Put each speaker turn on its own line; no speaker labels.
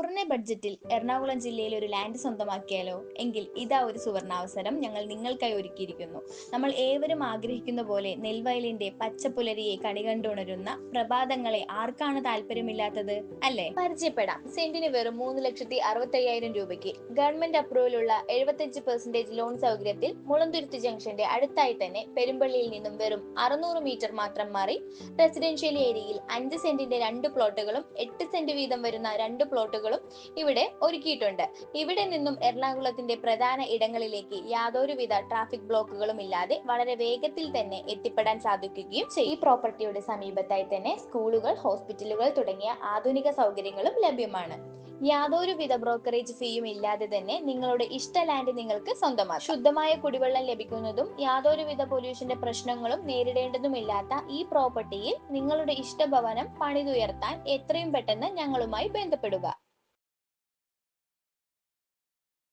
കുറഞ്ഞ ബഡ്ജറ്റിൽ എറണാകുളം ജില്ലയിൽ ഒരു ലാൻഡ് സ്വന്തമാക്കിയാലോ? എങ്കിൽ ഇതാ ഒരു സുവർണാവസരം ഞങ്ങൾ നിങ്ങൾക്കായി ഒരുക്കിയിരിക്കുന്നു. നമ്മൾ ഏവരും ആഗ്രഹിക്കുന്ന പോലെ നെൽവയലിന്റെ പച്ചപ്പുലരിയെ കണികണ്ടുണരുന്ന പ്രഭാതങ്ങളെ ആർക്കാണ് താല്പര്യമില്ലാത്തത്, അല്ലേ? പരിചയപ്പെടാം. സെന്റിന് വെറും 3,65,000 രൂപയ്ക്ക് ഗവൺമെന്റ് അപ്രൂവലുള്ള 75% ലോൺ സൗകര്യത്തിൽ മുളന്തുരുത്തി ജംഗ്ഷന്റെ അടുത്തായി തന്നെ പെരുമ്പള്ളിയിൽ നിന്നും വെറും 600 മീറ്റർ മാത്രം മാറി റെസിഡൻഷ്യൽ ഏരിയയിൽ 5 സെന്റിന്റെ 2 പ്ലോട്ടുകളും 8 സെന്റ് വീതം വരുന്ന 2 പ്ലോട്ടുകളും ഇവിടെ ഒരുക്കിയിട്ടുണ്ട്. ഇവിടെ നിന്നും എറണാകുളത്തിന്റെ പ്രധാന ഇടങ്ങളിലേക്ക് യാതൊരുവിധ ട്രാഫിക് ബ്ലോക്കുകളും ഇല്ലാതെ വളരെ വേഗത്തിൽ തന്നെ എത്തിപ്പെടാൻ സാധിക്കുകയും ചെയ്യും. ഈ പ്രോപ്പർട്ടിയുടെ സമീപത്തായി തന്നെ സ്കൂളുകൾ, ഹോസ്പിറ്റലുകൾ തുടങ്ങിയ ആധുനിക സൗകര്യങ്ങളും ലഭ്യമാണ്. യാതൊരുവിധ ബ്രോക്കറേജ് ഫീയും ഇല്ലാതെ തന്നെ നിങ്ങളുടെ ഇഷ്ട ലാൻഡ് നിങ്ങൾക്ക് സ്വന്തമാക്കാം. ശുദ്ധമായ കുടിവെള്ളം ലഭിക്കുന്നതും യാതൊരുവിധ പൊല്യൂഷന്റെ പ്രശ്നങ്ങളും നേരിടേണ്ടതുമില്ലാത്ത ഈ പ്രോപ്പർട്ടിയിൽ നിങ്ങളുടെ ഇഷ്ടഭവനം പണിതുയർത്താൻ എത്രയും പെട്ടെന്ന് ഞങ്ങളുമായി ബന്ധപ്പെടുക.